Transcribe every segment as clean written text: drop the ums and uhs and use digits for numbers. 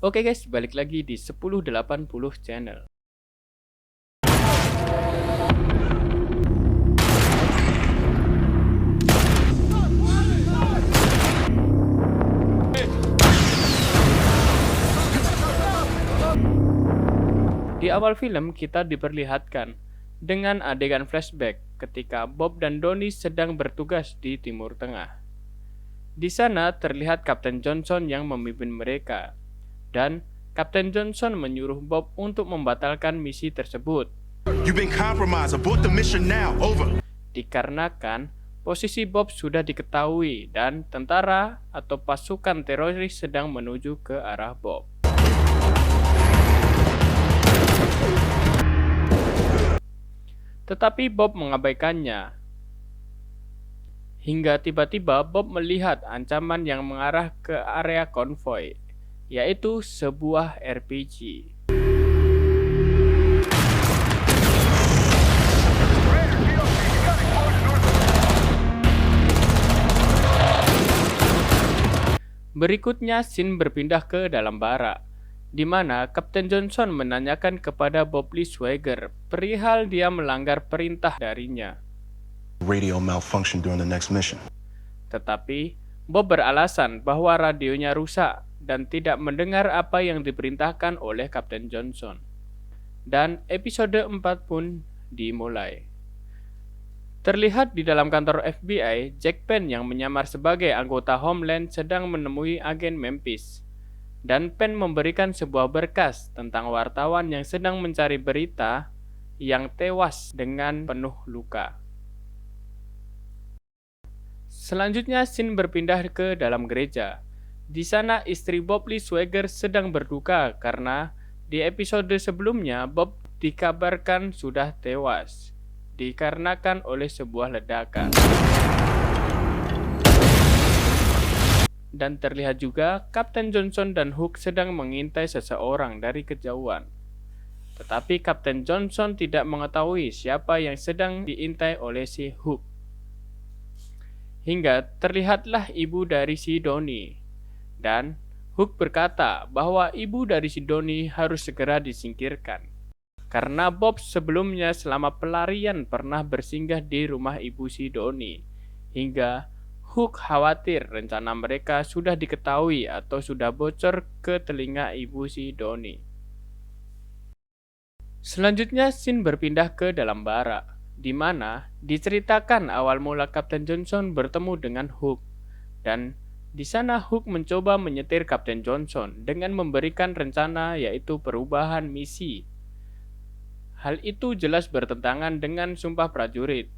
Oke guys, balik lagi di 1080 channel. Di awal film kita diperlihatkan dengan adegan flashback ketika Bob dan Donnie sedang bertugas di Timur Tengah. Di sana terlihat Kapten Johnson yang memimpin mereka, dan Kapten Johnson menyuruh Bob untuk membatalkan misi tersebut. You've been compromised. Abort the mission now. Over. Dikarenakan posisi Bob sudah diketahui dan tentara atau pasukan teroris sedang menuju ke arah Bob. Tetapi Bob mengabaikannya. Hingga tiba-tiba Bob melihat ancaman yang mengarah ke area konvoi, yaitu sebuah RPG. Berikutnya scene berpindah ke dalam barak, di mana Kapten Johnson menanyakan kepada Bob Lee Swagger perihal dia melanggar perintah darinya. Radio malfunction during the next mission. Tetapi Bob beralasan bahwa radionya rusak dan tidak mendengar apa yang diperintahkan oleh Kapten Johnson. Dan episode 4 pun dimulai. Terlihat di dalam kantor FBI, Jack Penn yang menyamar sebagai anggota Homeland sedang menemui agen Memphis. Dan Penn memberikan sebuah berkas tentang wartawan yang sedang mencari berita yang tewas dengan penuh luka. Selanjutnya scene berpindah ke dalam gereja. Di sana istri Bob Lee Swagger sedang berduka karena di episode sebelumnya Bob dikabarkan sudah tewas dikarenakan oleh sebuah ledakan. Dan terlihat juga Kapten Johnson dan Hook sedang mengintai seseorang dari kejauhan. Tetapi Kapten Johnson tidak mengetahui siapa yang sedang diintai oleh si Hook. Hingga terlihatlah ibu dari si Donnie. Dan Hook berkata bahwa ibu dari si Donnie harus segera disingkirkan. Karena Bob sebelumnya selama pelarian pernah bersinggah di rumah ibu si Donnie. Hingga Hook khawatir rencana mereka sudah diketahui atau sudah bocor ke telinga ibu si Donnie. Selanjutnya scene berpindah ke dalam barak, di mana diceritakan awal mula Kapten Johnson bertemu dengan Hook. Dan di sana Hook mencoba menyetir Kapten Johnson dengan memberikan rencana yaitu perubahan misi. Hal itu jelas bertentangan dengan sumpah prajurit,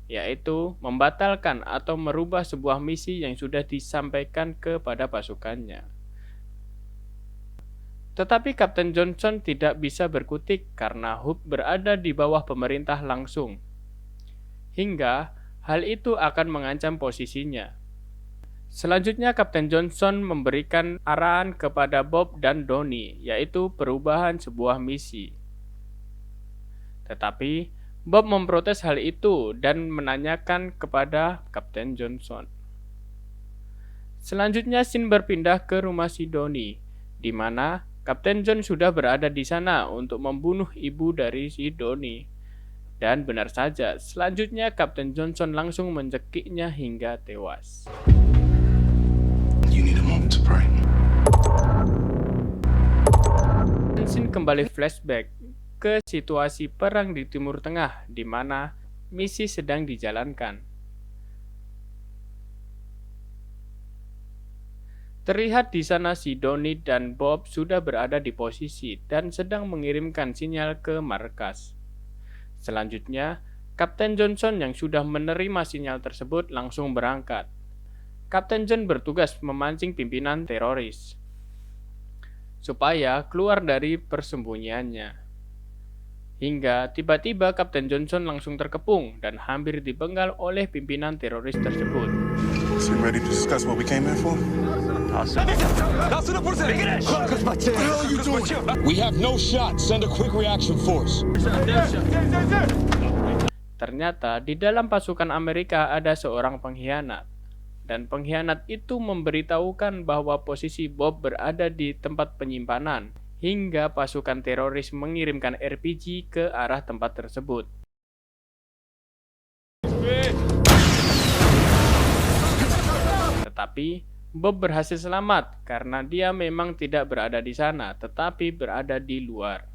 yaitu membatalkan atau merubah sebuah misi yang sudah disampaikan kepada pasukannya. Tetapi Kapten Johnson tidak bisa berkutik karena Hook berada di bawah pemerintah langsung. Hingga hal itu akan mengancam posisinya. Selanjutnya Kapten Johnson memberikan arahan kepada Bob dan Donnie, yaitu perubahan sebuah misi. Tetapi Bob memprotes hal itu dan menanyakan kepada Kapten Johnson. Selanjutnya scene berpindah ke rumah si Donnie, di mana Kapten John sudah berada di sana untuk membunuh ibu dari si Donnie. Dan benar saja, selanjutnya Kapten Johnson langsung mencekiknya hingga tewas. You need a moment to pray. Scene kembali flashback ke situasi perang di Timur Tengah, di mana misi sedang dijalankan. Terlihat di sana si Donnie dan Bob sudah berada di posisi dan sedang mengirimkan sinyal ke markas. Selanjutnya, Kapten Johnson yang sudah menerima sinyal tersebut langsung berangkat. Kapten John bertugas memancing pimpinan teroris supaya keluar dari persembunyiannya. Hingga tiba-tiba Kapten Johnson langsung terkepung dan hampir dipenggal oleh pimpinan teroris tersebut. So you ready to discuss what we came here for? What the hell are you doing? We have no shot. Send a quick reaction force. Ternyata di dalam pasukan Amerika ada seorang pengkhianat. dan pengkhianat itu memberitahukan bahwa posisi Bob berada di tempat penyimpanan hingga pasukan teroris mengirimkan RPG ke arah tempat tersebut. Tetapi Bob berhasil selamat karena dia memang tidak berada di sana, tetapi berada di luar.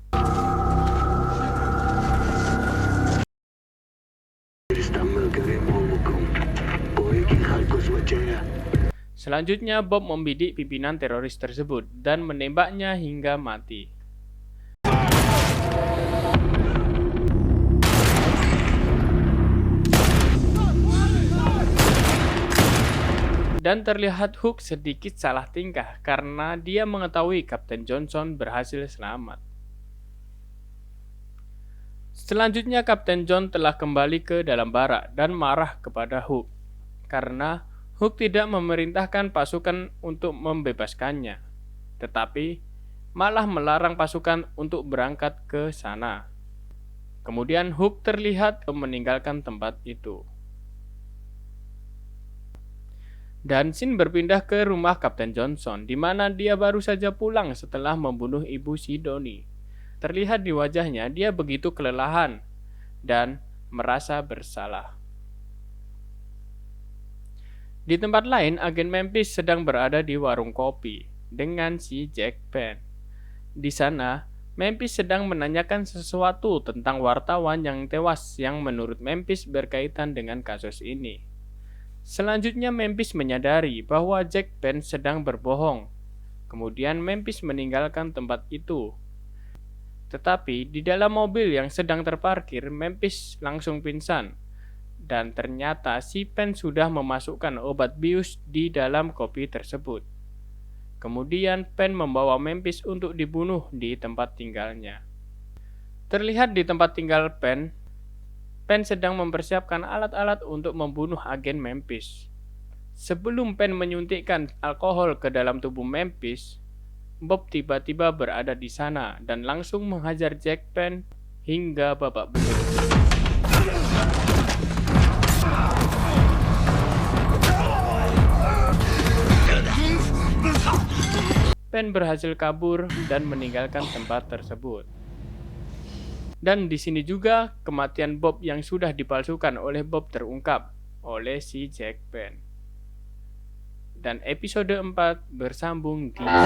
Selanjutnya, Bob membidik pimpinan teroris tersebut dan menembaknya hingga mati. Dan terlihat Hook sedikit salah tingkah karena dia mengetahui Kapten Johnson berhasil selamat. Selanjutnya, Kapten John telah kembali ke dalam barak dan marah kepada Hook karena Hook tidak memerintahkan pasukan untuk membebaskannya, tetapi malah melarang pasukan untuk berangkat ke sana. Kemudian Hook terlihat meninggalkan tempat itu. Dan scene berpindah ke rumah Kapten Johnson, di mana dia baru saja pulang setelah membunuh ibu Sidoni. Terlihat di wajahnya dia begitu kelelahan dan merasa bersalah. Di tempat lain, agen Memphis sedang berada di warung kopi dengan si Jack Penn. Di sana, Memphis sedang menanyakan sesuatu tentang wartawan yang tewas yang menurut Memphis berkaitan dengan kasus ini. Selanjutnya, Memphis menyadari bahwa Jack Penn sedang berbohong. Kemudian Memphis meninggalkan tempat itu. Tetapi di dalam mobil yang sedang terparkir, Memphis langsung pingsan. Dan ternyata si Penn sudah memasukkan obat bius di dalam kopi tersebut. Kemudian Penn membawa Memphis untuk dibunuh di tempat tinggalnya. Terlihat di tempat tinggal Penn sedang mempersiapkan alat-alat untuk membunuh agen Memphis. Sebelum Penn menyuntikkan alkohol ke dalam tubuh Memphis, Bob tiba-tiba berada di sana dan langsung menghajar Jack Penn hingga babak belur. Penn berhasil kabur dan meninggalkan tempat tersebut. Dan di sini juga kematian Bob yang sudah dipalsukan oleh Bob terungkap oleh si Jack Penn. Dan episode 4 bersambung di sini.